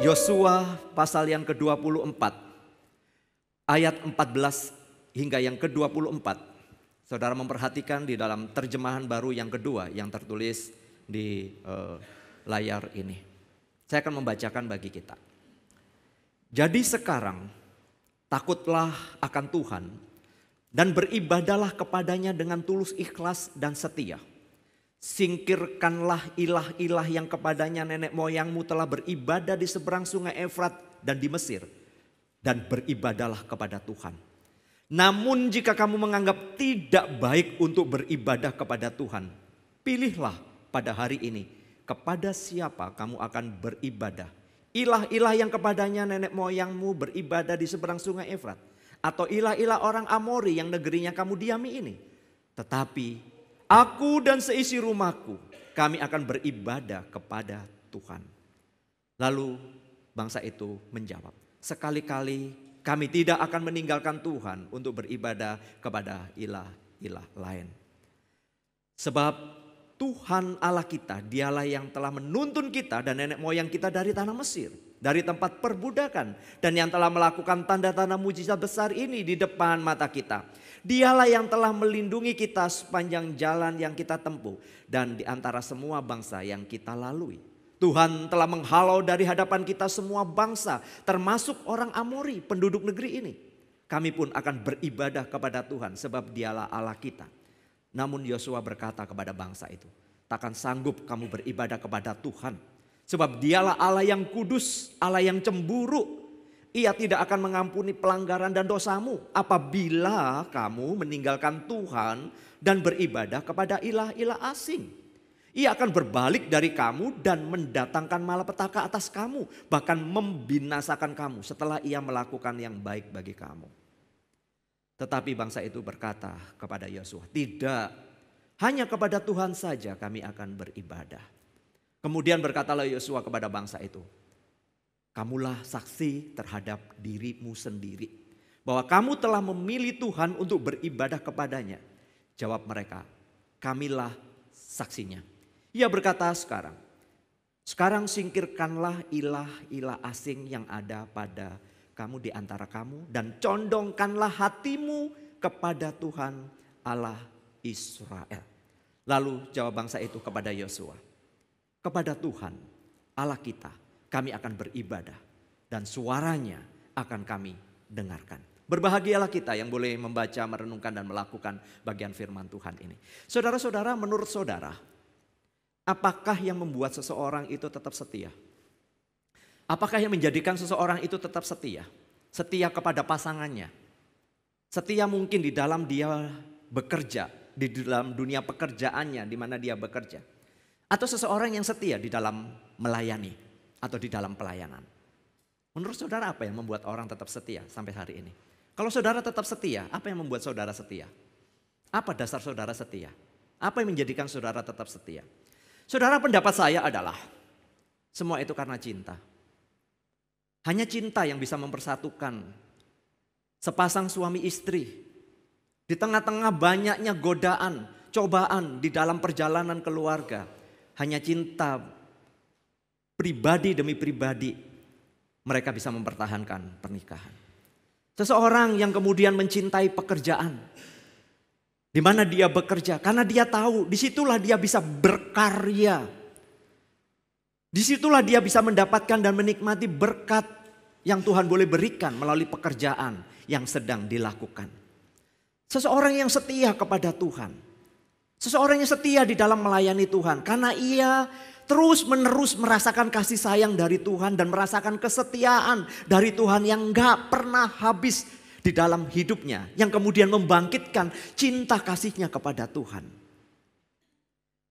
Yosua pasal yang ke-24 ayat 14 hingga yang ke-24. Saudara memperhatikan di dalam terjemahan baru yang kedua yang tertulis di layar ini. Saya akan membacakan bagi kita. Jadi sekarang takutlah akan Tuhan dan beribadahlah kepadanya dengan tulus ikhlas dan setia. Singkirkanlah ilah-ilah yang kepadanya nenek moyangmu telah beribadah di seberang sungai Efrat dan di Mesir. Dan beribadahlah kepada Tuhan. Namun jika kamu menganggap tidak baik untuk beribadah kepada Tuhan, pilihlah pada hari ini kepada siapa kamu akan beribadah. Ilah-ilah yang kepadanya nenek moyangmu beribadah di seberang sungai Efrat. Atau ilah-ilah orang Amori yang negerinya kamu diami ini. Tetapi aku dan seisi rumahku, kami akan beribadah kepada Tuhan. Lalu bangsa itu menjawab, sekali-kali kami tidak akan meninggalkan Tuhan untuk beribadah kepada ilah-ilah lain. Sebab Tuhan Allah kita, dialah yang telah menuntun kita dan nenek moyang kita dari tanah Mesir, dari tempat perbudakan, dan yang telah melakukan tanda-tanda mujizat besar ini di depan mata kita. Dialah yang telah melindungi kita sepanjang jalan yang kita tempuh dan di antara semua bangsa yang kita lalui. Tuhan telah menghalau dari hadapan kita semua bangsa, termasuk orang Amori, penduduk negeri ini. Kami pun akan beribadah kepada Tuhan sebab dialah Allah kita. Namun Yosua berkata kepada bangsa itu, takkan sanggup kamu beribadah kepada Tuhan. Sebab dialah Allah yang kudus, Allah yang cemburu. Ia tidak akan mengampuni pelanggaran dan dosamu apabila kamu meninggalkan Tuhan dan beribadah kepada ilah-ilah asing. Ia akan berbalik dari kamu dan mendatangkan malapetaka atas kamu. Bahkan membinasakan kamu setelah ia melakukan yang baik bagi kamu. Tetapi bangsa itu berkata kepada Yosua, tidak, hanya kepada Tuhan saja kami akan beribadah. Kemudian berkatalah Yosua kepada bangsa itu, kamulah saksi terhadap dirimu sendiri bahwa kamu telah memilih Tuhan untuk beribadah kepadanya. Jawab mereka, kamilah saksinya. Ia berkata sekarang singkirkanlah ilah-ilah asing yang ada pada kamu di antara kamu dan condongkanlah hatimu kepada Tuhan Allah Israel. Lalu jawab bangsa itu kepada Yosua, kepada Tuhan Allah kita kami akan beribadah dan suaranya akan kami dengarkan. Berbahagialah kita yang boleh membaca, merenungkan dan melakukan bagian firman Tuhan ini. Saudara-saudara, menurut saudara, apakah yang membuat seseorang itu tetap setia? Apakah yang menjadikan seseorang itu tetap setia? Setia kepada pasangannya. Setia mungkin di dalam dia bekerja, di dalam dunia pekerjaannya di mana dia bekerja. Atau seseorang yang setia di dalam melayani atau di dalam pelayanan. Menurut saudara apa yang membuat orang tetap setia sampai hari ini? Kalau saudara tetap setia, apa yang membuat saudara setia? Apa dasar saudara setia? Apa yang menjadikan saudara tetap setia? Saudara, pendapat saya adalah semua itu karena cinta. Hanya cinta yang bisa mempersatukan sepasang suami istri. Di tengah-tengah banyaknya godaan, cobaan di dalam perjalanan keluarga. Hanya cinta pribadi demi pribadi mereka bisa mempertahankan pernikahan. Seseorang yang kemudian mencintai pekerjaan. Di mana dia bekerja karena dia tahu disitulah dia bisa berkarya. Disitulah dia bisa mendapatkan dan menikmati berkat yang Tuhan boleh berikan melalui pekerjaan yang sedang dilakukan. Seseorang yang setia kepada Tuhan. Seseorang yang setia di dalam melayani Tuhan karena ia terus menerus merasakan kasih sayang dari Tuhan dan merasakan kesetiaan dari Tuhan yang gak pernah habis di dalam hidupnya. Yang kemudian membangkitkan cinta kasihnya kepada Tuhan.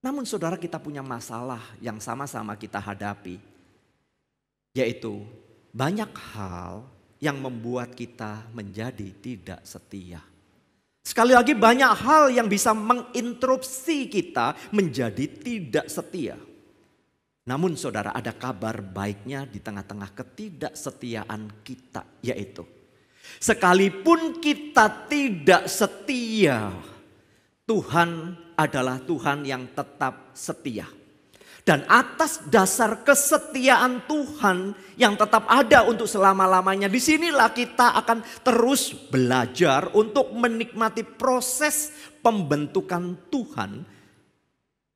Namun saudara, kita punya masalah yang sama-sama kita hadapi. Yaitu banyak hal yang membuat kita menjadi tidak setia. Sekali lagi banyak hal yang bisa menginterupsi kita menjadi tidak setia. Namun saudara, ada kabar baiknya di tengah-tengah ketidaksetiaan kita, yaitu sekalipun kita tidak setia, Tuhan adalah Tuhan yang tetap setia. Dan atas dasar kesetiaan Tuhan yang tetap ada untuk selama-lamanya, disinilah kita akan terus belajar untuk menikmati proses pembentukan Tuhan,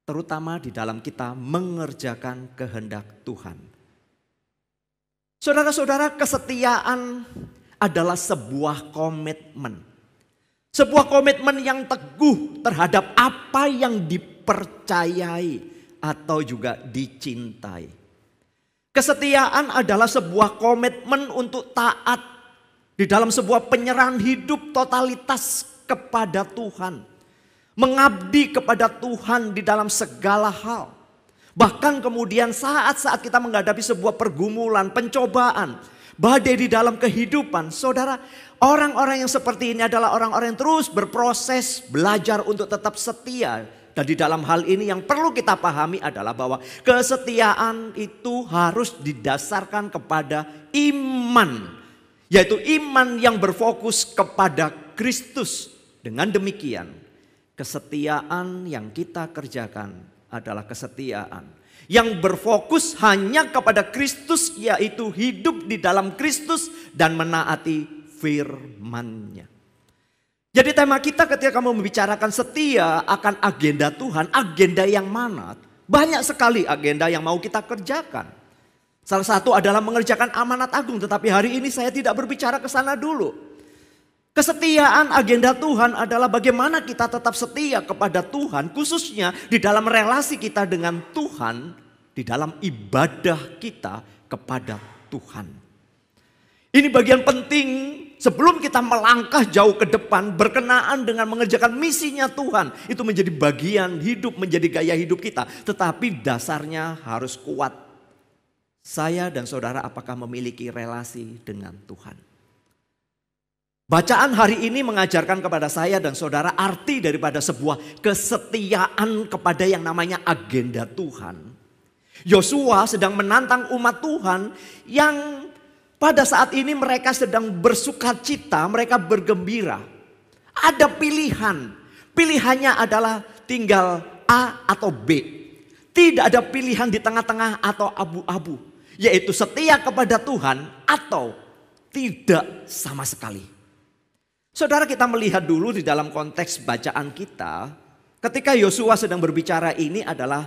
terutama di dalam kita mengerjakan kehendak Tuhan. Saudara-saudara, kesetiaan adalah sebuah komitmen. Sebuah komitmen yang teguh terhadap apa yang dipercayai atau juga dicintai. Kesetiaan adalah sebuah komitmen untuk taat di dalam sebuah penyerahan hidup totalitas kepada Tuhan. Mengabdi kepada Tuhan di dalam segala hal. Bahkan kemudian saat-saat kita menghadapi sebuah pergumulan, pencobaan, badai di dalam kehidupan, saudara, orang-orang yang seperti ini adalah orang-orang yang terus berproses belajar untuk tetap setia. Dan di dalam hal ini yang perlu kita pahami adalah bahwa kesetiaan itu harus didasarkan kepada iman. Yaitu iman yang berfokus kepada Kristus. Dengan demikian, kesetiaan yang kita kerjakan adalah kesetiaan yang berfokus hanya kepada Kristus, yaitu hidup di dalam Kristus dan menaati firman-Nya. Jadi tema kita ketika kamu membicarakan setia akan agenda Tuhan, agenda yang mana? Banyak sekali agenda yang mau kita kerjakan. Salah satu adalah mengerjakan amanat agung, tetapi hari ini saya tidak berbicara ke sana dulu. Kesetiaan agenda Tuhan adalah bagaimana kita tetap setia kepada Tuhan, khususnya di dalam relasi kita dengan Tuhan, di dalam ibadah kita kepada Tuhan. Ini bagian penting sebelum kita melangkah jauh ke depan berkenaan dengan mengerjakan misinya Tuhan. Itu menjadi bagian hidup, menjadi gaya hidup kita. Tetapi dasarnya harus kuat. Saya dan saudara apakah memiliki relasi dengan Tuhan? Bacaan hari ini mengajarkan kepada saya dan saudara arti daripada sebuah kesetiaan kepada yang namanya agenda Tuhan. Yosua sedang menantang umat Tuhan yang pada saat ini mereka sedang bersukacita, mereka bergembira. Ada pilihan. Pilihannya adalah tinggal A atau B. Tidak ada pilihan di tengah-tengah atau abu-abu. Yaitu setia kepada Tuhan atau tidak sama sekali. Saudara, kita melihat dulu di dalam konteks bacaan kita. Ketika Yosua sedang berbicara ini adalah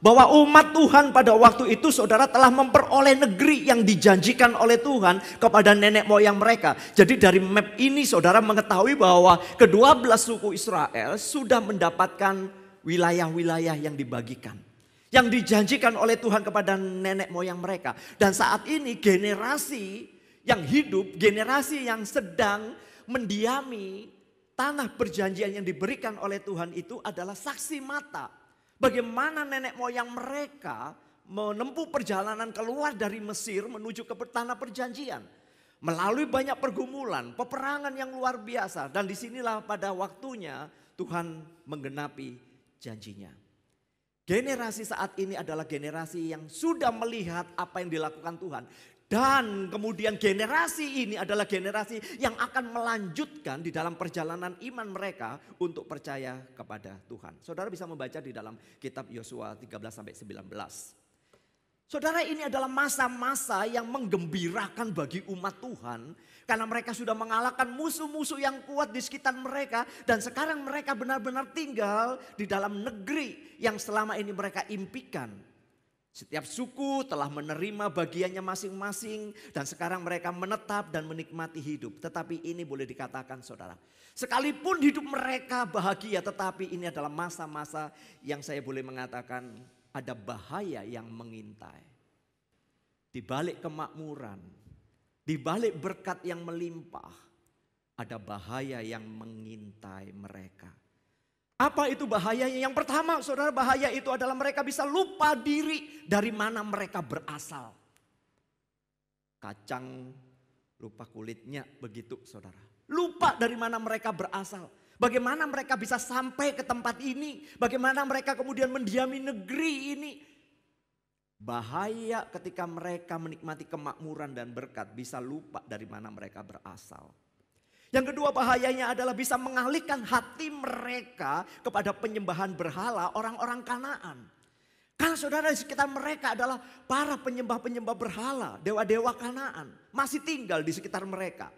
bahwa umat Tuhan pada waktu itu saudara telah memperoleh negeri yang dijanjikan oleh Tuhan kepada nenek moyang mereka. Jadi dari map ini saudara mengetahui bahwa ke-12 suku Israel sudah mendapatkan wilayah-wilayah yang dibagikan. Yang dijanjikan oleh Tuhan kepada nenek moyang mereka. Dan saat ini generasi yang hidup, generasi yang sedang mendiami tanah perjanjian yang diberikan oleh Tuhan itu adalah saksi mata. Bagaimana nenek moyang mereka menempuh perjalanan keluar dari Mesir menuju ke tanah perjanjian. Melalui banyak pergumulan, peperangan yang luar biasa. Dan disinilah pada waktunya Tuhan menggenapi janjinya. Generasi saat ini adalah generasi yang sudah melihat apa yang dilakukan Tuhan. Dan kemudian generasi ini adalah generasi yang akan melanjutkan di dalam perjalanan iman mereka untuk percaya kepada Tuhan. Saudara bisa membaca di dalam kitab Yosua 13-19. Saudara, ini adalah masa-masa yang menggembirakan bagi umat Tuhan. Karena mereka sudah mengalahkan musuh-musuh yang kuat di sekitar mereka. Dan sekarang mereka benar-benar tinggal di dalam negeri yang selama ini mereka impikan. Setiap suku telah menerima bagiannya masing-masing dan sekarang mereka menetap dan menikmati hidup. Tetapi ini boleh dikatakan saudara, sekalipun hidup mereka bahagia tetapi ini adalah masa-masa yang saya boleh mengatakan ada bahaya yang mengintai. Di balik kemakmuran, di balik berkat yang melimpah, ada bahaya yang mengintai mereka. Apa itu bahayanya? Yang pertama saudara, bahaya itu adalah mereka bisa lupa diri dari mana mereka berasal. Kacang lupa kulitnya, begitu saudara. Lupa dari mana mereka berasal. Bagaimana mereka bisa sampai ke tempat ini. Bagaimana mereka kemudian mendiami negeri ini. Bahaya ketika mereka menikmati kemakmuran dan berkat bisa lupa dari mana mereka berasal. Yang kedua bahayanya adalah bisa mengalihkan hati mereka kepada penyembahan berhala orang-orang Kanaan. Karena saudara di sekitar mereka adalah para penyembah-penyembah berhala, dewa-dewa Kanaan. Masih tinggal di sekitar mereka.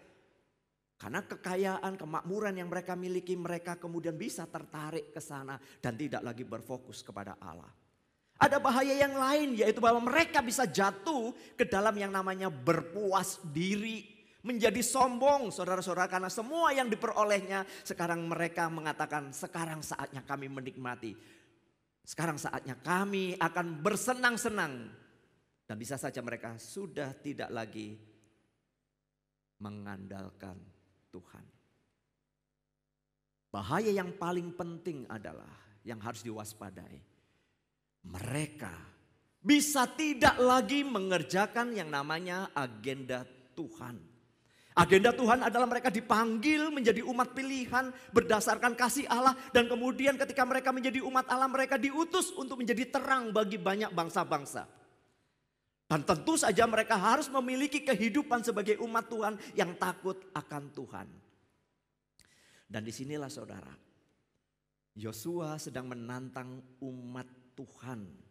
Karena kekayaan, kemakmuran yang mereka miliki, mereka kemudian bisa tertarik ke sana dan tidak lagi berfokus kepada Allah. Ada bahaya yang lain, yaitu bahwa mereka bisa jatuh ke dalam yang namanya berpuas diri. Menjadi sombong saudara-saudara, karena semua yang diperolehnya sekarang mereka mengatakan sekarang saatnya kami menikmati. Sekarang saatnya kami akan bersenang-senang. Dan bisa saja mereka sudah tidak lagi mengandalkan Tuhan. Bahaya yang paling penting adalah yang harus diwaspadai. Mereka bisa tidak lagi mengerjakan yang namanya agenda Tuhan. Agenda Tuhan adalah mereka dipanggil menjadi umat pilihan berdasarkan kasih Allah. Dan kemudian ketika mereka menjadi umat Allah, mereka diutus untuk menjadi terang bagi banyak bangsa-bangsa. Dan tentu saja mereka harus memiliki kehidupan sebagai umat Tuhan yang takut akan Tuhan. Dan disinilah saudara, Yosua sedang menantang umat Tuhan.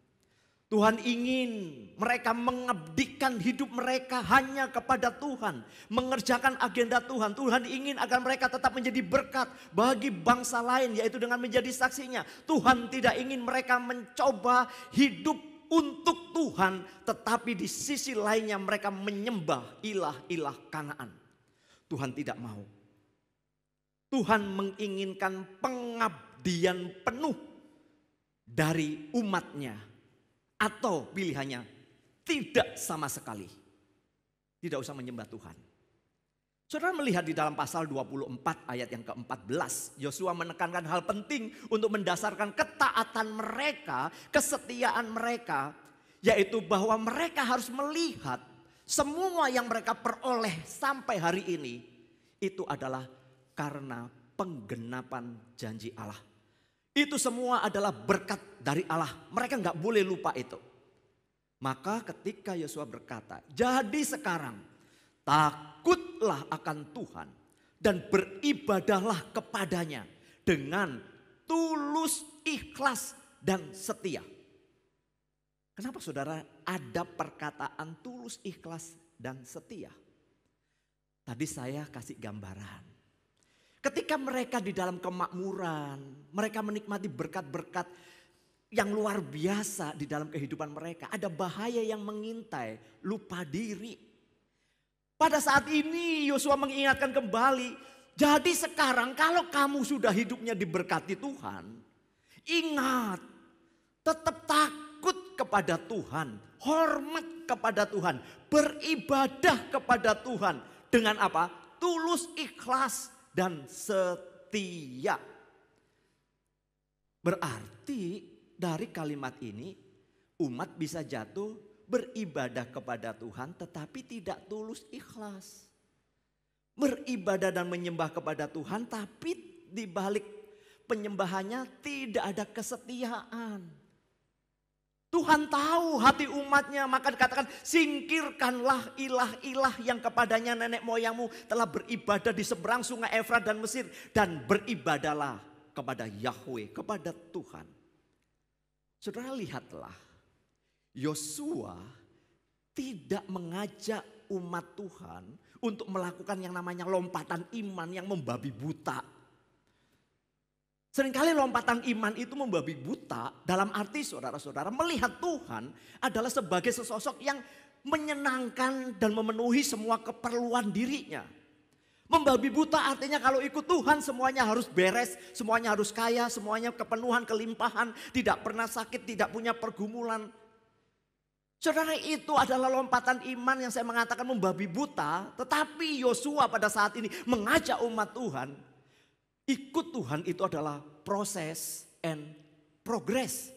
Tuhan ingin mereka mengabdikan hidup mereka hanya kepada Tuhan. Mengerjakan agenda Tuhan. Tuhan ingin agar mereka tetap menjadi berkat bagi bangsa lain, yaitu dengan menjadi saksinya. Tuhan tidak ingin mereka mencoba hidup untuk Tuhan, tetapi di sisi lainnya mereka menyembah ilah-ilah Kanaan. Tuhan tidak mau. Tuhan menginginkan pengabdian penuh dari umatnya. Atau pilihannya tidak sama sekali. Tidak usah menyembah Tuhan. Saudara melihat di dalam pasal 24 ayat yang ke-14. Yosua menekankan hal penting untuk mendasarkan ketaatan mereka, kesetiaan mereka. Yaitu bahwa mereka harus melihat semua yang mereka peroleh sampai hari ini. Itu adalah karena penggenapan janji Allah. Itu semua adalah berkat dari Allah. Mereka nggak boleh lupa itu. Maka ketika Yosua berkata, jadi sekarang takutlah akan Tuhan dan beribadahlah kepadanya dengan tulus, ikhlas dan setia. Kenapa saudara ada perkataan tulus, ikhlas dan setia? Tadi saya kasih gambaran. Ketika mereka di dalam kemakmuran, mereka menikmati berkat-berkat yang luar biasa di dalam kehidupan mereka. Ada bahaya yang mengintai, lupa diri. Pada saat ini Yosua mengingatkan kembali, jadi sekarang kalau kamu sudah hidupnya diberkati Tuhan, ingat, tetap takut kepada Tuhan, hormat kepada Tuhan, beribadah kepada Tuhan. Dengan apa? Tulus, ikhlas dan setia. Berarti dari kalimat ini umat bisa jatuh beribadah kepada Tuhan tetapi tidak tulus ikhlas. Beribadah dan menyembah kepada Tuhan tapi di balik penyembahannya tidak ada kesetiaan. Tuhan tahu hati umatnya, maka dikatakan singkirkanlah ilah-ilah yang kepadanya nenek moyangmu telah beribadah di seberang sungai Efrat dan Mesir. Dan beribadahlah kepada Yahweh, kepada Tuhan. Saudara lihatlah, Yosua tidak mengajak umat Tuhan untuk melakukan yang namanya lompatan iman yang membabi buta. Seringkali lompatan iman itu membabi buta dalam arti saudara-saudara melihat Tuhan adalah sebagai sesosok yang menyenangkan dan memenuhi semua keperluan dirinya. Membabi buta artinya kalau ikut Tuhan semuanya harus beres, semuanya harus kaya, semuanya kepenuhan, kelimpahan, tidak pernah sakit, tidak punya pergumulan. Saudara, itu adalah lompatan iman yang saya mengatakan membabi buta, tetapi Yosua pada saat ini mengajak umat Tuhan. Ikut Tuhan itu adalah proses and progress.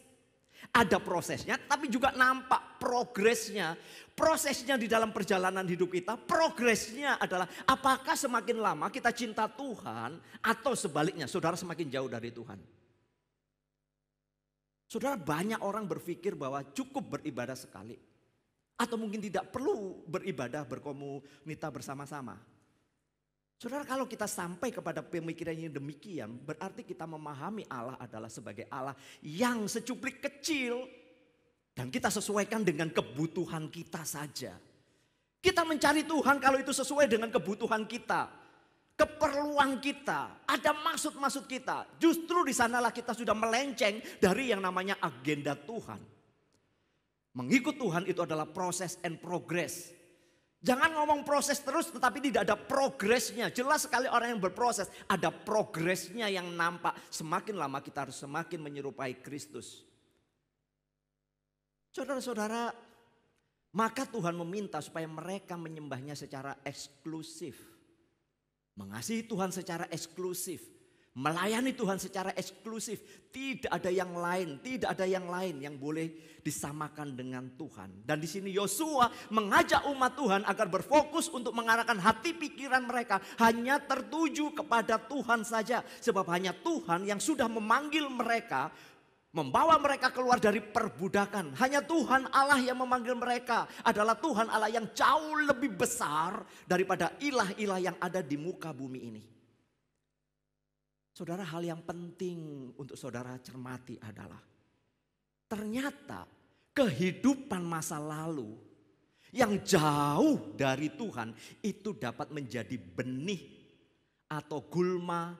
Ada prosesnya tapi juga nampak progresnya. Prosesnya di dalam perjalanan hidup kita, progresnya adalah apakah semakin lama kita cinta Tuhan atau sebaliknya saudara semakin jauh dari Tuhan. Saudara, banyak orang berpikir bahwa cukup beribadah sekali. Atau mungkin tidak perlu beribadah berkomunitas bersama-sama. Saudara, kalau kita sampai kepada pemikiran yang demikian, berarti kita memahami Allah adalah sebagai Allah yang secuplik kecil. Dan kita sesuaikan dengan kebutuhan kita saja. Kita mencari Tuhan kalau itu sesuai dengan kebutuhan kita, keperluan kita, ada maksud-maksud kita. Justru di sanalah kita sudah melenceng dari yang namanya agenda Tuhan. Mengikut Tuhan itu adalah proses and progress. Jangan ngomong proses terus tetapi tidak ada progresnya. Jelas sekali orang yang berproses ada progresnya yang nampak. Semakin lama kita harus semakin menyerupai Kristus. Saudara-saudara, maka Tuhan meminta supaya mereka menyembahnya secara eksklusif. Mengasihi Tuhan secara eksklusif. Melayani Tuhan secara eksklusif. Tidak ada yang lain, tidak ada yang lain yang boleh disamakan dengan Tuhan. Dan di sini Yosua mengajak umat Tuhan agar berfokus untuk mengarahkan hati pikiran mereka hanya tertuju kepada Tuhan saja. Sebab hanya Tuhan yang sudah memanggil mereka, membawa mereka keluar dari perbudakan. Hanya Tuhan Allah yang memanggil mereka adalah Tuhan Allah yang jauh lebih besar daripada ilah-ilah yang ada di muka bumi ini. Saudara, hal yang penting untuk saudara cermati adalah ternyata kehidupan masa lalu yang jauh dari Tuhan itu dapat menjadi benih atau gulma,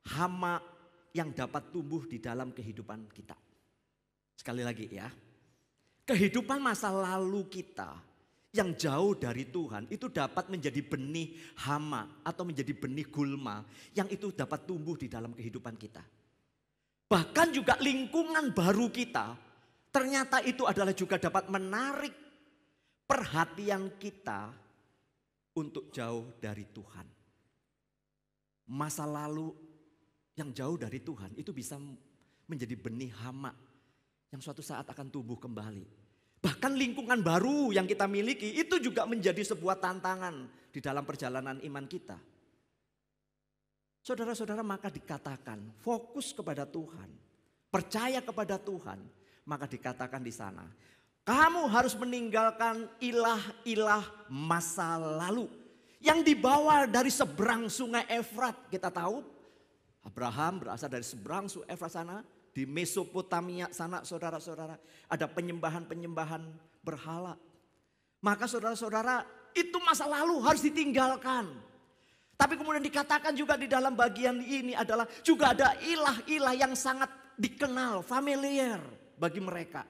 hama yang dapat tumbuh di dalam kehidupan kita. Sekali lagi ya, kehidupan masa lalu kita yang jauh dari Tuhan itu dapat menjadi benih hama atau menjadi benih gulma yang itu dapat tumbuh di dalam kehidupan kita. Bahkan juga lingkungan baru kita ternyata itu adalah juga dapat menarik perhatian kita untuk jauh dari Tuhan. Masa lalu yang jauh dari Tuhan itu bisa menjadi benih hama yang suatu saat akan tumbuh kembali. Bahkan lingkungan baru yang kita miliki itu juga menjadi sebuah tantangan di dalam perjalanan iman kita. Saudara-saudara, maka dikatakan fokus kepada Tuhan, percaya kepada Tuhan, maka dikatakan di sana, kamu harus meninggalkan ilah-ilah masa lalu yang dibawa dari seberang sungai Efrat. Kita tahu Abraham berasal dari seberang sungai Efrat sana. Di Mesopotamia sana saudara-saudara ada penyembahan-penyembahan berhala. Maka saudara-saudara itu masa lalu harus ditinggalkan. Tapi kemudian dikatakan juga di dalam bagian ini adalah juga ada ilah-ilah yang sangat dikenal, familiar bagi mereka.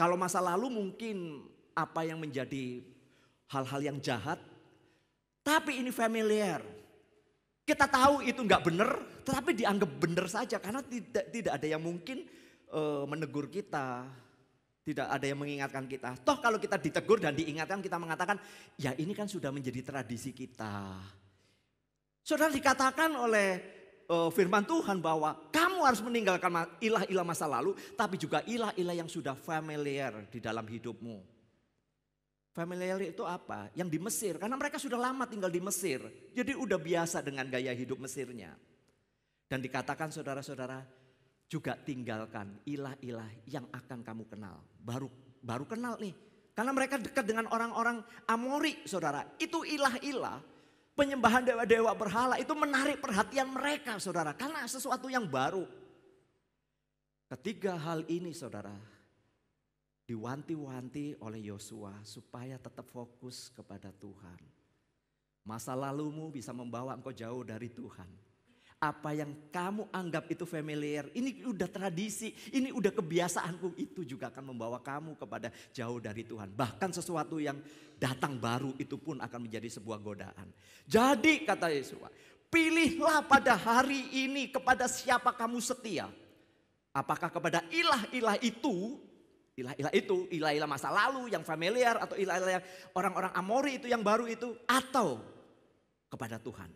Kalau masa lalu mungkin apa yang menjadi hal-hal yang jahat. Tapi ini familiar. Kita tahu itu nggak benar, tetapi dianggap benar saja karena tidak ada yang mungkin menegur kita, tidak ada yang mengingatkan kita. Toh kalau kita ditegur dan diingatkan kita mengatakan, ya ini kan sudah menjadi tradisi kita. Saudara, dikatakan oleh firman Tuhan bahwa kamu harus meninggalkan ilah-ilah masa lalu, tapi juga ilah-ilah yang sudah familiar di dalam hidupmu. Familiar itu apa? Yang di Mesir, karena mereka sudah lama tinggal di Mesir. Jadi udah biasa dengan gaya hidup Mesirnya. Dan dikatakan saudara-saudara juga tinggalkan ilah-ilah yang akan kamu kenal. Baru kenal nih. Karena mereka dekat dengan orang-orang Amori saudara. Itu ilah-ilah, penyembahan dewa-dewa berhala itu menarik perhatian mereka saudara. Karena sesuatu yang baru. Ketiga hal ini saudara diwanti-wanti oleh Yosua supaya tetap fokus kepada Tuhan. Masa lalumu bisa membawa engkau jauh dari Tuhan. Apa yang kamu anggap itu familiar, ini udah tradisi, ini udah kebiasaanku, itu juga akan membawa kamu kepada jauh dari Tuhan. Bahkan sesuatu yang datang baru itu pun akan menjadi sebuah godaan. Jadi kata Yosua, pilihlah pada hari ini kepada siapa kamu setia. Apakah kepada ilah-ilah itu, ilah-ilah masa lalu yang familiar atau ilah-ilah orang-orang Amori itu yang baru itu, atau kepada Tuhan.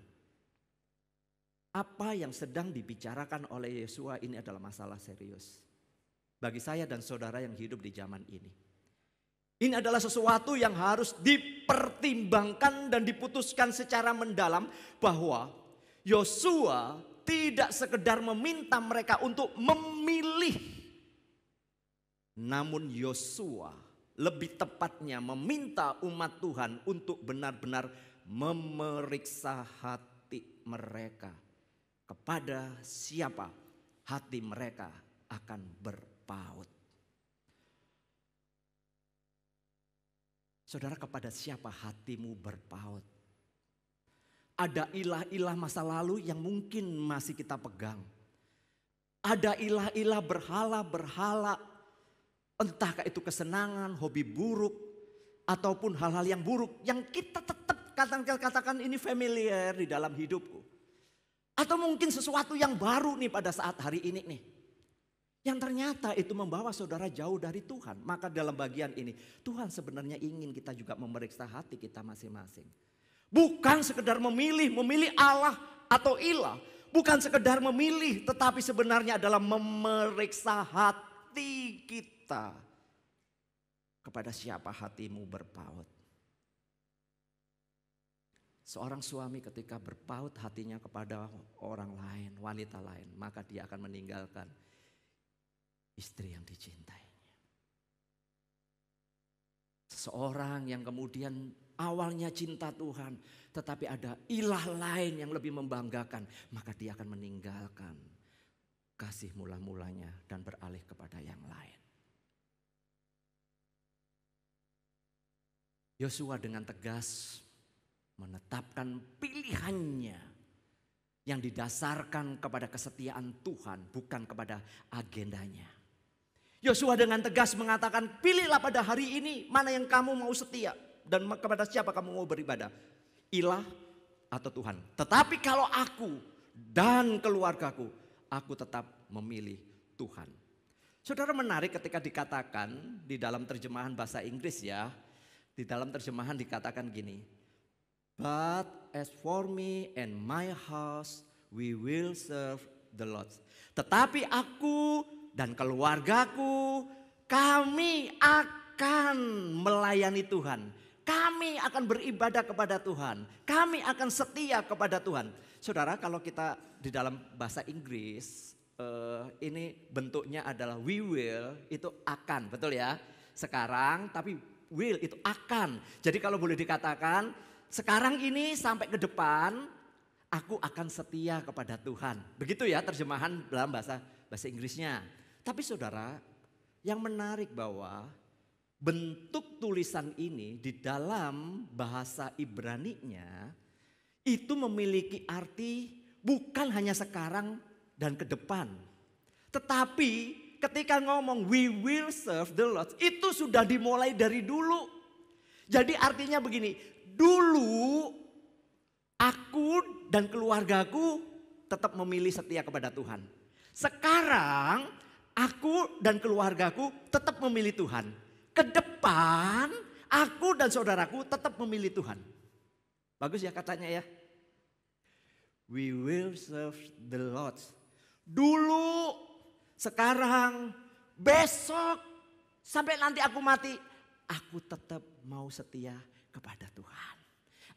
Apa yang sedang dibicarakan oleh Yosua ini adalah masalah serius bagi saya dan saudara yang hidup di zaman ini. Ini adalah sesuatu yang harus dipertimbangkan dan diputuskan secara mendalam bahwa Yosua tidak sekedar meminta mereka untuk memilih. Namun Yosua lebih tepatnya meminta umat Tuhan untuk benar-benar memeriksa hati mereka. Kepada siapa hati mereka akan berpaut. Saudara, kepada siapa hatimu berpaut? Ada ilah-ilah masa lalu yang mungkin masih kita pegang. Ada ilah-ilah berhala-berhala, entahkah itu kesenangan, hobi buruk, ataupun hal-hal yang buruk yang kita tetap katakan ini familiar di dalam hidupku. Atau mungkin sesuatu yang baru nih pada saat hari ini nih. Yang ternyata itu membawa saudara jauh dari Tuhan. Maka dalam bagian ini Tuhan sebenarnya ingin kita juga memeriksa hati kita masing-masing. Bukan sekedar memilih Allah atau ilah. Bukan sekedar memilih, tetapi sebenarnya adalah memeriksa hati kita. Kepada siapa hatimu berpaut. Seorang suami ketika berpaut hatinya kepada orang lain, wanita lain, maka dia akan meninggalkan istri yang dicintainya. Seseorang yang kemudian awalnya cinta Tuhan, tetapi ada ilah lain yang lebih membanggakan, maka dia akan meninggalkan kasih mula-mulanya dan beralih kepada yang lain. Yosua dengan tegas menetapkan pilihannya yang didasarkan kepada kesetiaan Tuhan, bukan kepada agendanya. Yosua dengan tegas mengatakan, pilihlah pada hari ini mana yang kamu mau setia dan kepada siapa kamu mau beribadah, ilah atau Tuhan. Tetapi kalau aku dan keluargaku, aku tetap memilih Tuhan. Saudara, menarik ketika dikatakan di dalam terjemahan bahasa Inggris ya, di dalam terjemahan dikatakan gini, but as for me and my house, we will serve the Lord. Tetapi aku dan keluargaku, kami akan melayani Tuhan. Kami akan beribadah kepada Tuhan. Kami akan setia kepada Tuhan. Saudara, kalau kita di dalam bahasa Inggris, ini bentuknya adalah we will, itu akan, betul ya? Sekarang, tapi will itu akan. Jadi kalau boleh dikatakan, sekarang ini sampai ke depan, aku akan setia kepada Tuhan. Begitu ya terjemahan dalam bahasa Inggrisnya. Tapi saudara, yang menarik bahwa bentuk tulisan ini di dalam bahasa Ibrani-nya itu memiliki arti bukan hanya sekarang dan ke depan. Tetapi ketika ngomong we will serve the Lord, itu sudah dimulai dari dulu. Jadi artinya begini, dulu aku dan keluargaku tetap memilih setia kepada Tuhan. Sekarang aku dan keluargaku tetap memilih Tuhan. Ke depan aku dan saudaraku tetap memilih Tuhan. Bagus ya katanya ya. We will serve the Lord. Dulu, sekarang, besok, sampai nanti aku mati, aku tetap mau setia kepada Tuhan.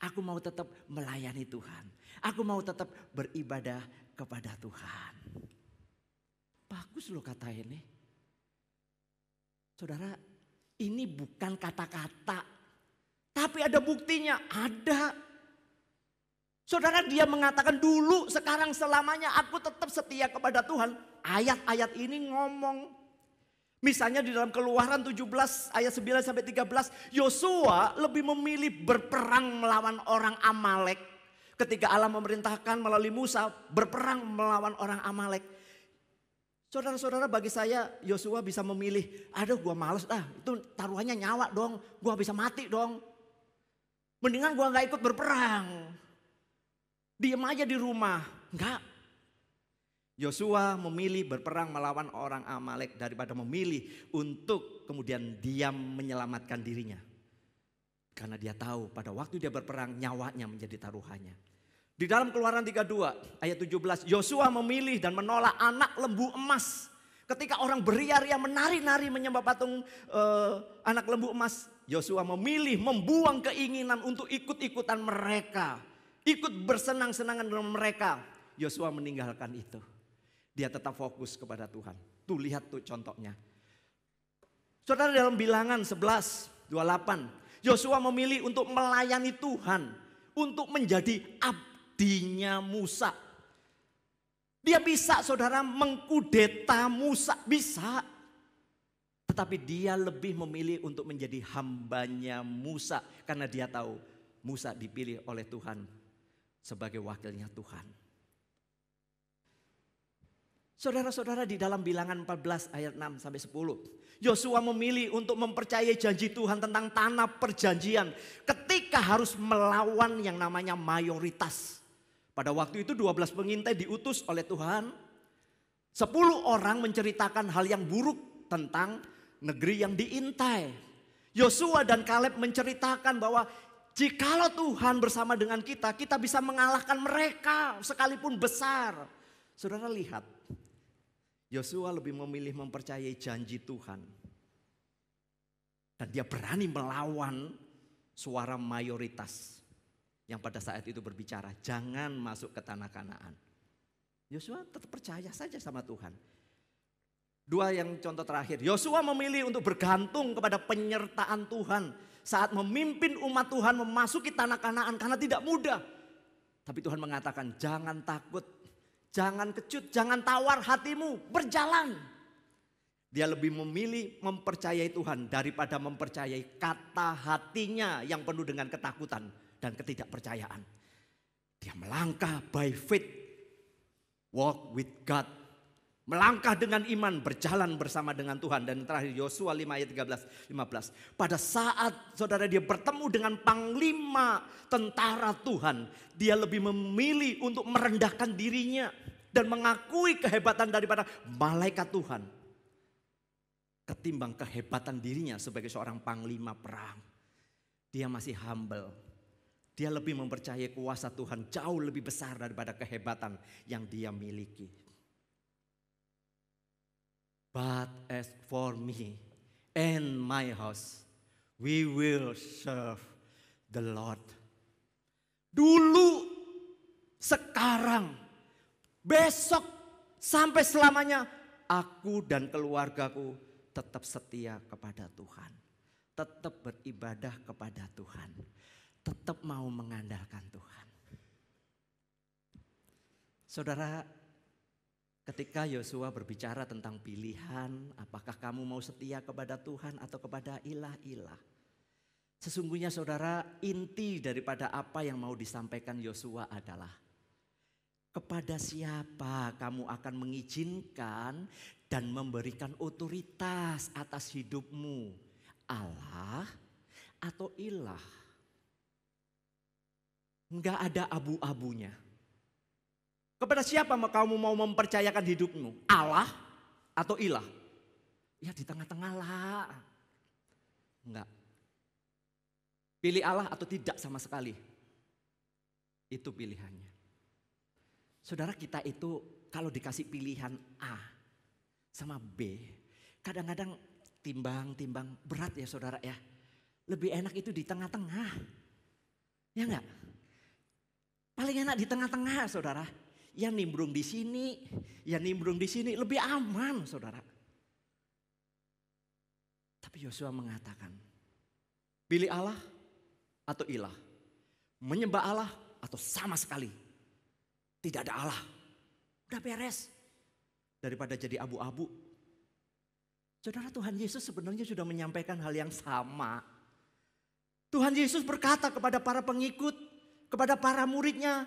Aku mau tetap melayani Tuhan. Aku mau tetap beribadah kepada Tuhan. Bagus loh kata ini. Saudara, ini bukan kata-kata. Tapi ada buktinya, ada. Saudara, dia mengatakan dulu, sekarang, selamanya aku tetap setia kepada Tuhan. Ayat-ayat ini ngomong. Misalnya di dalam Keluaran 17 ayat 9 sampai 13, Yosua lebih memilih berperang melawan orang Amalek. Ketika Allah memerintahkan melalui Musa berperang melawan orang Amalek. Saudara-saudara, bagi saya Yosua bisa memilih, aduh gua males itu taruhannya nyawa dong, gua bisa mati dong. Mendingan gua gak ikut berperang. Diam aja di rumah. Enggak. Yosua memilih berperang melawan orang Amalek daripada memilih untuk kemudian diam menyelamatkan dirinya. Karena dia tahu pada waktu dia berperang nyawanya menjadi taruhannya. Di dalam Keluaran 32 ayat 17, Yosua memilih dan menolak anak lembu emas. Ketika orang beria-ria menari-nari menyembah patung anak lembu emas, Yosua memilih membuang keinginan untuk ikut-ikutan mereka. Ikut bersenang-senangan dengan mereka. Yosua meninggalkan itu. Dia tetap fokus kepada Tuhan. Tuh lihat tuh contohnya. Saudara, dalam Bilangan 11:28, Yosua memilih untuk melayani Tuhan. Untuk menjadi abdinya Musa. Dia bisa saudara mengkudeta Musa, bisa. Tetapi dia lebih memilih untuk menjadi hambanya Musa. Karena dia tahu Musa dipilih oleh Tuhan sebagai wakilnya Tuhan. Saudara-saudara, di dalam Bilangan 14 ayat 6 sampai 10. Yosua memilih untuk mempercayai janji Tuhan tentang tanah perjanjian. Ketika harus melawan yang namanya mayoritas. Pada waktu itu 12 pengintai diutus oleh Tuhan. 10 orang menceritakan hal yang buruk tentang negeri yang diintai. Yosua dan Kaleb menceritakan bahwa jikalau Tuhan bersama dengan kita, kita bisa mengalahkan mereka sekalipun besar. Saudara lihat, Yosua lebih memilih mempercayai janji Tuhan. Dan dia berani melawan suara mayoritas yang pada saat itu berbicara, jangan masuk ke tanah Kanaan. Yosua tetap percaya saja sama Tuhan. Dua yang contoh terakhir, Yosua memilih untuk bergantung kepada penyertaan Tuhan saat memimpin umat Tuhan memasuki tanah Kanaan karena tidak mudah. Tapi Tuhan mengatakan jangan takut, jangan kecut, jangan tawar hatimu, berjalan. Dia lebih memilih mempercayai Tuhan daripada mempercayai kata hatinya yang penuh dengan ketakutan dan ketidakpercayaan. Dia melangkah by faith, walk with God. Melangkah dengan iman, berjalan bersama dengan Tuhan. Dan terakhir Yosua 5 ayat 13-15. Pada saat saudara dia bertemu dengan panglima tentara Tuhan, dia lebih memilih untuk merendahkan dirinya dan mengakui kehebatan daripada malaikat Tuhan ketimbang kehebatan dirinya sebagai seorang panglima perang. Dia masih humble. Dia lebih mempercayai kuasa Tuhan jauh lebih besar daripada kehebatan yang dia miliki. But as for me and my house, we will serve the Lord. Dulu, sekarang, besok, sampai selamanya, aku dan keluargaku tetap setia kepada Tuhan. Tetap beribadah kepada Tuhan. Tetap mau mengandalkan Tuhan. Saudara, ketika Yosua berbicara tentang pilihan, apakah kamu mau setia kepada Tuhan atau kepada ilah-ilah? Sesungguhnya saudara, inti daripada apa yang mau disampaikan Yosua adalah kepada siapa kamu akan mengizinkan dan memberikan otoritas atas hidupmu, Allah atau ilah? Enggak ada abu-abunya. Kepada siapa kamu mau mempercayakan hidupmu? Allah atau ilah? Ya di tengah-tengah lah. Enggak. Pilih Allah atau tidak sama sekali. Itu pilihannya. Saudara, kita itu kalau dikasih pilihan A sama B, kadang-kadang timbang-timbang berat ya saudara ya. Lebih enak itu di tengah-tengah. Ya enggak? Paling enak di tengah-tengah saudara. Ya nimbrung di sini, ya nimbrung di sini, lebih aman saudara. Tapi Yosua mengatakan, pilih Allah atau ilah, menyembah Allah atau sama sekali tidak ada Allah. Udah beres. Daripada jadi abu-abu. Saudara, Tuhan Yesus sebenarnya sudah menyampaikan hal yang sama. Tuhan Yesus berkata kepada para pengikut, kepada para muridnya,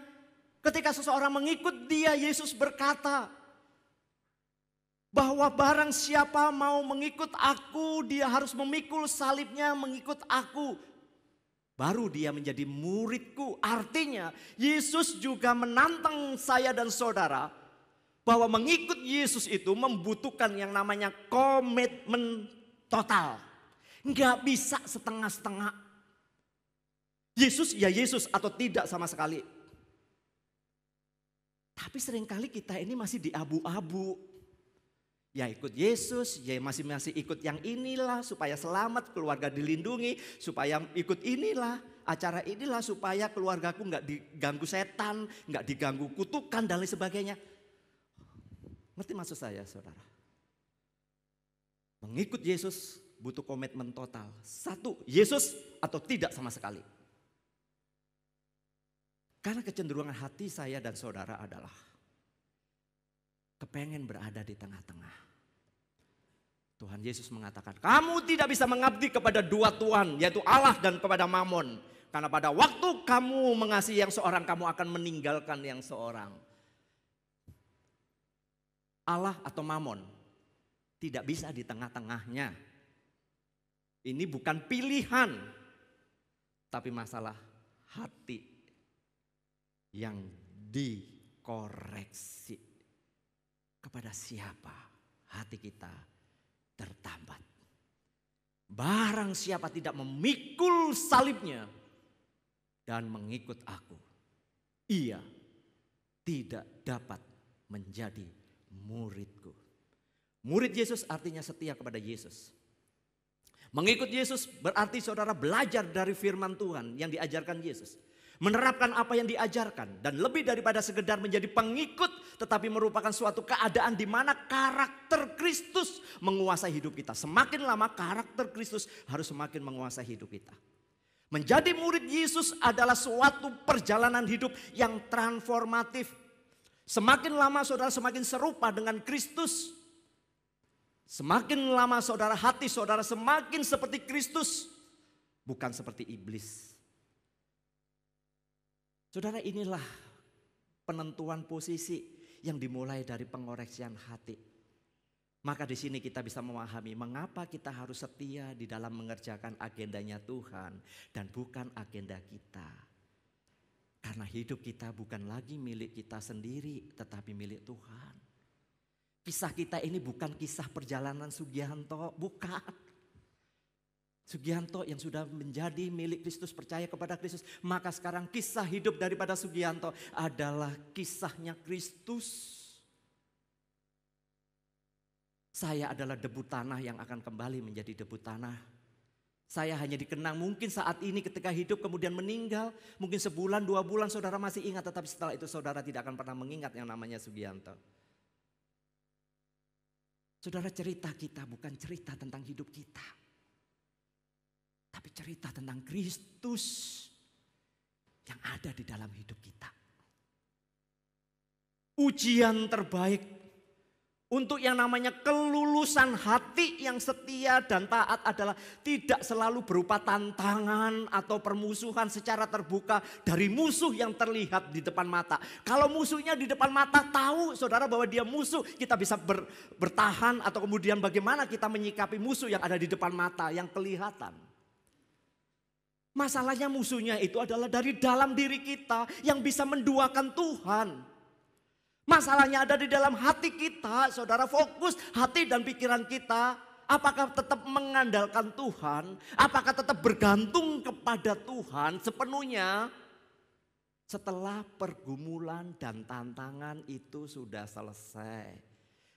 ketika seseorang mengikut dia, Yesus berkata bahwa barang siapa mau mengikut aku, dia harus memikul salibnya mengikut aku. Baru dia menjadi muridku. Artinya Yesus juga menantang saya dan saudara bahwa mengikut Yesus itu membutuhkan yang namanya komitmen total. Enggak bisa setengah-setengah. Yesus ya Yesus atau tidak sama sekali. Tapi seringkali kita ini masih di abu-abu. Ya ikut Yesus, ya masih ikut yang inilah supaya selamat, keluarga dilindungi, supaya ikut inilah, acara inilah supaya keluargaku nggak diganggu setan, nggak diganggu kutukan dan lain sebagainya. Ngerti maksud saya saudara? Mengikut Yesus butuh komitmen total. Satu, Yesus atau tidak sama sekali. Karena kecenderungan hati saya dan saudara adalah kepengen berada di tengah-tengah. Tuhan Yesus mengatakan, kamu tidak bisa mengabdi kepada dua Tuhan, yaitu Allah dan kepada Mamon. Karena pada waktu kamu mengasihi yang seorang, kamu akan meninggalkan yang seorang. Allah atau Mamon tidak bisa di tengah-tengahnya. Ini bukan pilihan, tapi masalah hati yang dikoreksi. Kepada siapa hati kita tertambat? Barang siapa tidak memikul salibnya dan mengikut aku, ia tidak dapat menjadi muridku. Murid Yesus artinya setia kepada Yesus. Mengikut Yesus berarti saudara belajar dari firman Tuhan yang diajarkan Yesus. Menerapkan apa yang diajarkan, dan lebih daripada sekedar menjadi pengikut, tetapi merupakan suatu keadaan di mana karakter Kristus menguasai hidup kita. Semakin lama karakter Kristus harus semakin menguasai hidup kita. Menjadi murid Yesus adalah suatu perjalanan hidup yang transformatif. Semakin lama saudara semakin serupa dengan Kristus. Semakin lama saudara hati saudara semakin seperti Kristus, bukan seperti iblis. Saudara, inilah penentuan posisi yang dimulai dari pengoreksian hati. Maka di sini kita bisa memahami mengapa kita harus setia di dalam mengerjakan agendanya Tuhan dan bukan agenda kita. Karena hidup kita bukan lagi milik kita sendiri, tetapi milik Tuhan. Kisah kita ini bukan kisah perjalanan Sugianto, bukan. Sugianto yang sudah menjadi milik Kristus, percaya kepada Kristus. Maka sekarang kisah hidup daripada Sugianto adalah kisahnya Kristus. Saya adalah debu tanah yang akan kembali menjadi debu tanah. Saya hanya dikenang mungkin saat ini ketika hidup kemudian meninggal. Mungkin sebulan, 2 bulan saudara masih ingat, tetapi setelah itu saudara tidak akan pernah mengingat yang namanya Sugianto. Saudara, cerita kita bukan cerita tentang hidup kita, tapi cerita tentang Kristus yang ada di dalam hidup kita. Ujian terbaik untuk yang namanya kelulusan hati yang setia dan taat adalah tidak selalu berupa tantangan atau permusuhan secara terbuka dari musuh yang terlihat di depan mata. Kalau musuhnya di depan mata, tahu saudara bahwa dia musuh, kita bisa bertahan, atau kemudian bagaimana kita menyikapi musuh yang ada di depan mata yang kelihatan. Masalahnya musuhnya itu adalah dari dalam diri kita yang bisa menduakan Tuhan. Masalahnya ada di dalam hati kita, saudara. Fokus hati dan pikiran kita. Apakah tetap mengandalkan Tuhan? Apakah tetap bergantung kepada Tuhan sepenuhnya? Setelah pergumulan dan tantangan itu sudah selesai.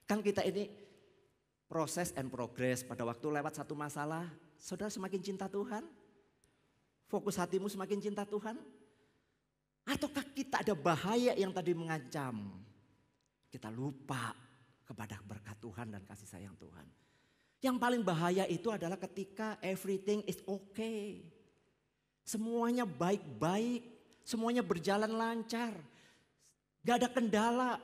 Kan kita ini proses and progress. Pada waktu lewat satu masalah, saudara semakin cinta Tuhan? Fokus hatimu semakin cinta Tuhan? Ataukah kita ada bahaya yang tadi mengancam? Kita lupa kepada berkat Tuhan dan kasih sayang Tuhan. Yang paling bahaya itu adalah ketika everything is okay. Semuanya baik-baik, semuanya berjalan lancar. Gak ada kendala.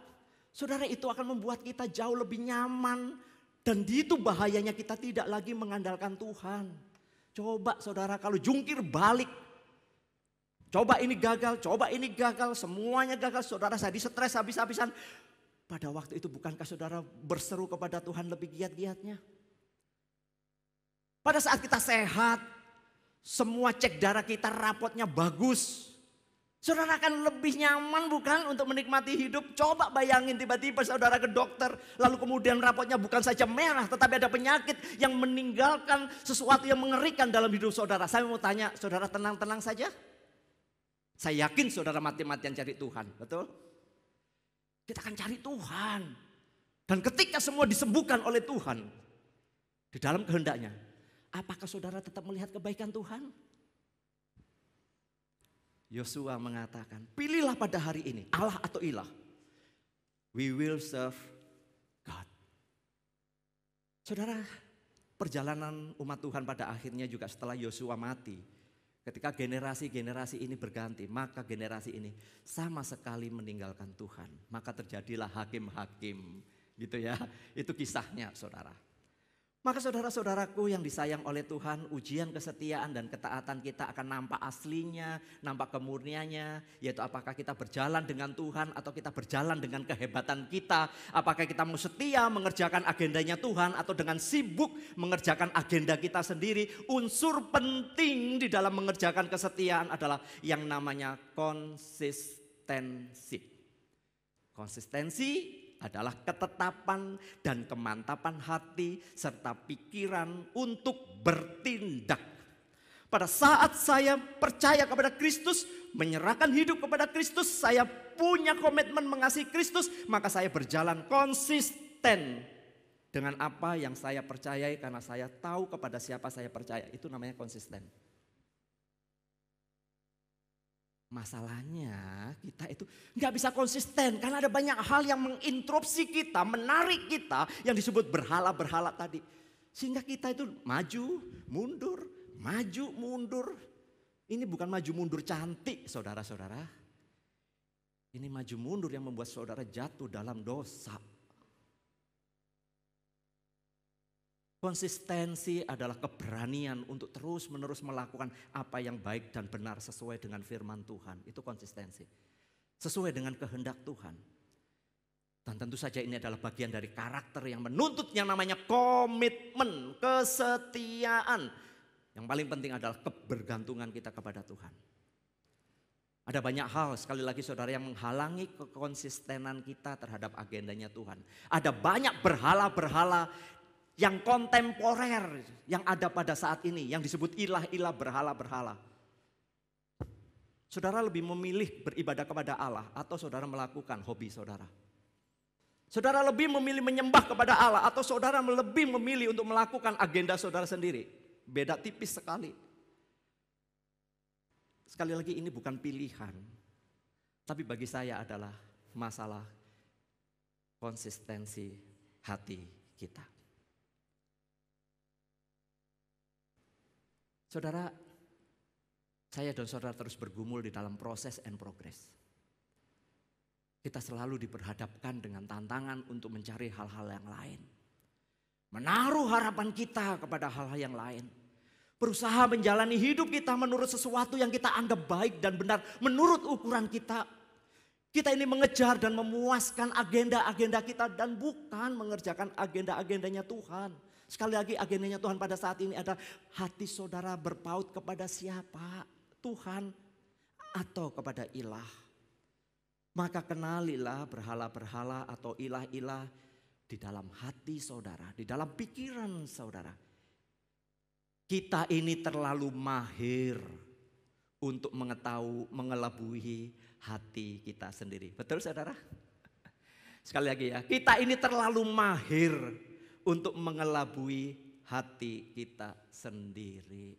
Saudara, itu akan membuat kita jauh lebih nyaman. Dan itu bahayanya kita tidak lagi mengandalkan Tuhan. Coba saudara kalau jungkir balik. Coba ini gagal, semuanya gagal. Saudara, saya di-stres habis-habisan. Pada waktu itu bukankah saudara berseru kepada Tuhan lebih giat-giatnya? Pada saat kita sehat, semua cek darah kita rapotnya bagus. Saudara akan lebih nyaman bukan untuk menikmati hidup? Coba bayangin tiba-tiba saudara ke dokter, lalu kemudian rapotnya bukan saja merah, tetapi ada penyakit yang meninggalkan sesuatu yang mengerikan dalam hidup saudara. Saya mau tanya, saudara tenang-tenang saja? Saya yakin saudara mati-matian cari Tuhan, betul? Kita akan cari Tuhan. Dan ketika semua disembuhkan oleh Tuhan, di dalam kehendaknya, apakah saudara tetap melihat kebaikan Tuhan? Yosua mengatakan, pilihlah pada hari ini Allah atau ilah. We will serve God. Saudara, perjalanan umat Tuhan pada akhirnya juga setelah Yosua mati. Ketika generasi-generasi ini berganti, maka generasi ini sama sekali meninggalkan Tuhan. Maka terjadilah hakim-hakim, gitu ya. Itu kisahnya, saudara. Maka saudara-saudaraku yang disayang oleh Tuhan, ujian kesetiaan dan ketaatan kita akan nampak aslinya, nampak kemurniannya. Yaitu apakah kita berjalan dengan Tuhan atau kita berjalan dengan kehebatan kita. Apakah kita mau setia mengerjakan agendanya Tuhan atau dengan sibuk mengerjakan agenda kita sendiri. Unsur penting di dalam mengerjakan kesetiaan adalah yang namanya konsistensi. Konsistensi adalah ketetapan dan kemantapan hati serta pikiran untuk bertindak. Pada saat saya percaya kepada Kristus, menyerahkan hidup kepada Kristus, saya punya komitmen mengasihi Kristus, maka saya berjalan konsisten dengan apa yang saya percayai karena saya tahu kepada siapa saya percaya. Itu namanya konsisten. Masalahnya kita itu nggak bisa konsisten karena ada banyak hal yang menginterupsi kita, menarik kita yang disebut berhala-berhala tadi. Sehingga kita itu maju, mundur, maju, mundur. Ini bukan maju mundur cantik saudara-saudara. Ini maju mundur yang membuat saudara jatuh dalam dosa. Konsistensi adalah keberanian untuk terus-menerus melakukan apa yang baik dan benar sesuai dengan firman Tuhan. Itu konsistensi. Sesuai dengan kehendak Tuhan. Dan tentu saja ini adalah bagian dari karakter yang menuntut yang namanya komitmen, kesetiaan. Yang paling penting adalah kebergantungan kita kepada Tuhan. Ada banyak hal sekali lagi saudara yang menghalangi kekonsistenan kita terhadap agendanya Tuhan. Ada banyak berhala-berhala yang kontemporer yang ada pada saat ini, yang disebut ilah-ilah berhala-berhala. Saudara lebih memilih beribadah kepada Allah atau saudara melakukan hobi saudara? Saudara lebih memilih menyembah kepada Allah atau saudara lebih memilih untuk melakukan agenda saudara sendiri? Beda tipis sekali. Sekali lagi ini bukan pilihan, tapi bagi saya adalah masalah konsistensi hati kita. Saudara, saya dan saudara terus bergumul di dalam proses and progress. Kita selalu diperhadapkan dengan tantangan untuk mencari hal-hal yang lain. Menaruh harapan kita kepada hal-hal yang lain. Berusaha menjalani hidup kita menurut sesuatu yang kita anggap baik dan benar. Menurut ukuran kita. Kita ini mengejar dan memuaskan agenda-agenda kita dan bukan mengerjakan agenda-agendanya Tuhan. Sekali lagi agendanya Tuhan pada saat ini adalah hati saudara berpaut kepada siapa? Tuhan atau kepada ilah. Maka kenalilah berhala-berhala atau ilah-ilah di dalam hati saudara, di dalam pikiran saudara. Kita ini terlalu mahir untuk mengelabui hati kita sendiri. Betul saudara? Sekali lagi ya, kita ini terlalu mahir untuk mengelabui hati kita sendiri.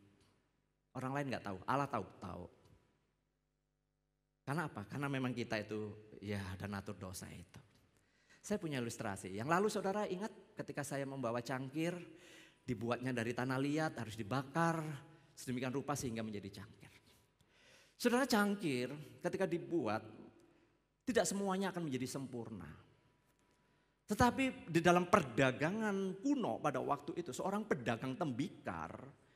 Orang lain nggak tahu, Allah tahu. Karena apa? Karena memang kita itu ya ada natur dosa itu. Saya punya ilustrasi. Yang lalu saudara ingat ketika saya membawa cangkir, dibuatnya dari tanah liat, harus dibakar sedemikian rupa sehingga menjadi cangkir. Saudara, cangkir ketika dibuat tidak semuanya akan menjadi sempurna. Tetapi di dalam perdagangan kuno pada waktu itu seorang pedagang tembikar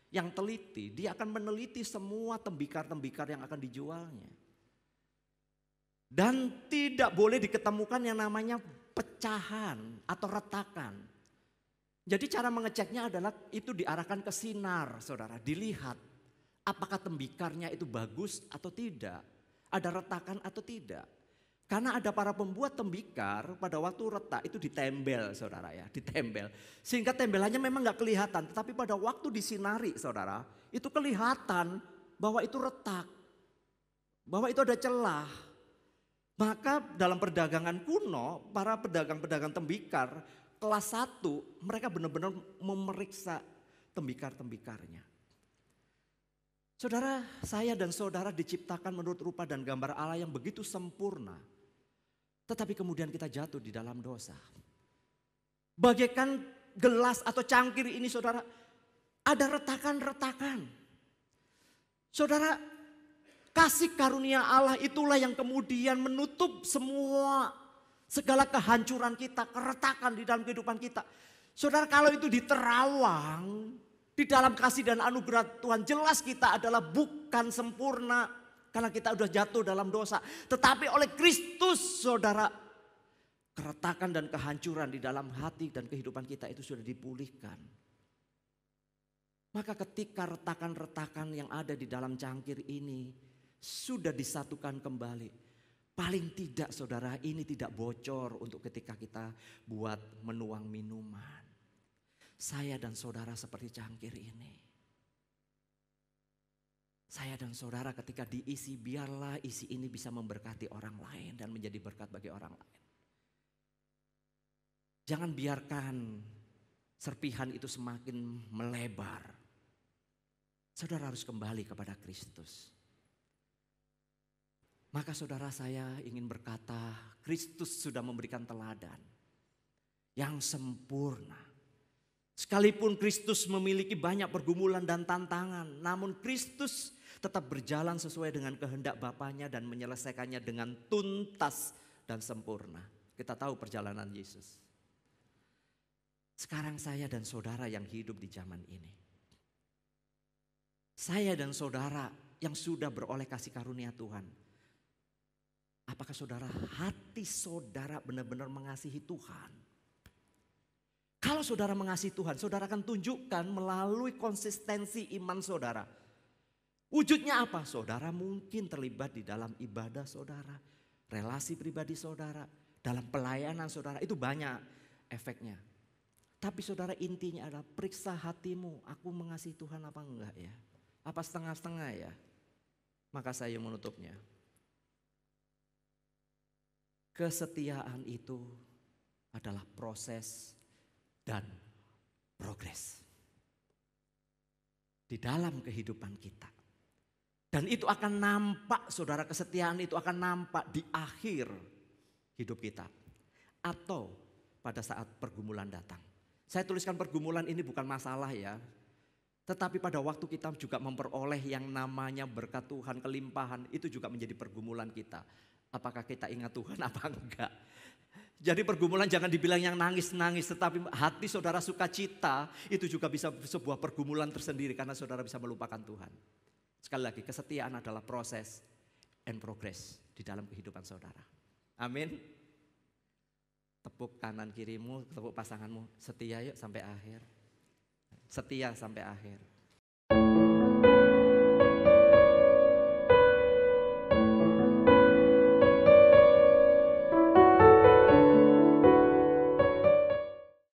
yang teliti, dia akan meneliti semua tembikar-tembikar yang akan dijualnya. Dan tidak boleh diketemukan yang namanya pecahan atau retakan. Jadi cara mengeceknya adalah itu diarahkan ke sinar saudara, dilihat apakah tembikarnya itu bagus atau tidak, ada retakan atau tidak. Karena ada para pembuat tembikar pada waktu retak itu ditembel saudara ya, ditembel. Sehingga tembelannya memang gak kelihatan, tetapi pada waktu disinari saudara, itu kelihatan bahwa itu retak, bahwa itu ada celah. Maka dalam perdagangan kuno, para pedagang-pedagang tembikar kelas 1, mereka benar-benar memeriksa tembikar-tembikarnya. Saudara, saya dan saudara diciptakan menurut rupa dan gambar Allah yang begitu sempurna. Tetapi kemudian kita jatuh di dalam dosa. Bagaikan gelas atau cangkir ini saudara, ada retakan-retakan. Saudara, kasih karunia Allah itulah yang kemudian menutup segala kehancuran kita, keretakan di dalam kehidupan kita. Saudara, kalau itu diterawang di dalam kasih dan anugerah Tuhan, jelas kita adalah bukan sempurna karena kita sudah jatuh dalam dosa. Tetapi oleh Kristus, saudara, keretakan dan kehancuran di dalam hati dan kehidupan kita itu sudah dipulihkan. Maka ketika retakan-retakan yang ada di dalam cangkir ini sudah disatukan kembali, paling tidak saudara ini tidak bocor untuk ketika kita buat menuang minuman. Saya dan saudara seperti cangkir ini. Saya dan saudara ketika diisi, biarlah isi ini bisa memberkati orang lain dan menjadi berkat bagi orang lain. Jangan biarkan serpihan itu semakin melebar. Saudara harus kembali kepada Kristus. Maka saudara, saya ingin berkata, Kristus sudah memberikan teladan yang sempurna. Sekalipun Kristus memiliki banyak pergumulan dan tantangan, namun Kristus tetap berjalan sesuai dengan kehendak Bapanya dan menyelesaikannya dengan tuntas dan sempurna. Kita tahu perjalanan Yesus. Sekarang saya dan saudara yang hidup di zaman ini. Saya dan saudara yang sudah beroleh kasih karunia Tuhan. Apakah saudara, hati saudara benar-benar mengasihi Tuhan? Kalau saudara mengasihi Tuhan, saudara akan tunjukkan melalui konsistensi iman saudara. Wujudnya apa? Saudara mungkin terlibat di dalam ibadah saudara, relasi pribadi saudara, dalam pelayanan saudara, itu banyak efeknya. Tapi saudara, intinya adalah periksa hatimu, aku mengasihi Tuhan apa enggak ya? Apa setengah-setengah ya? Maka saya menutupnya. Kesetiaan itu adalah proses dan progres di dalam kehidupan kita. Dan itu akan nampak, saudara, kesetiaan itu akan nampak di akhir hidup kita. Atau pada saat pergumulan datang. Saya tuliskan pergumulan ini bukan masalah ya. Tetapi pada waktu kita juga memperoleh yang namanya berkat Tuhan, kelimpahan, itu juga menjadi pergumulan kita. Apakah kita ingat Tuhan apa enggak? Jadi pergumulan jangan dibilang yang nangis-nangis, tetapi hati saudara sukacita itu juga bisa sebuah pergumulan tersendiri karena saudara bisa melupakan Tuhan. Sekali lagi, kesetiaan adalah proses and progress di dalam kehidupan saudara. Amin. Tepuk kanan kirimu, tepuk pasanganmu, setia yuk sampai akhir. Setia sampai akhir.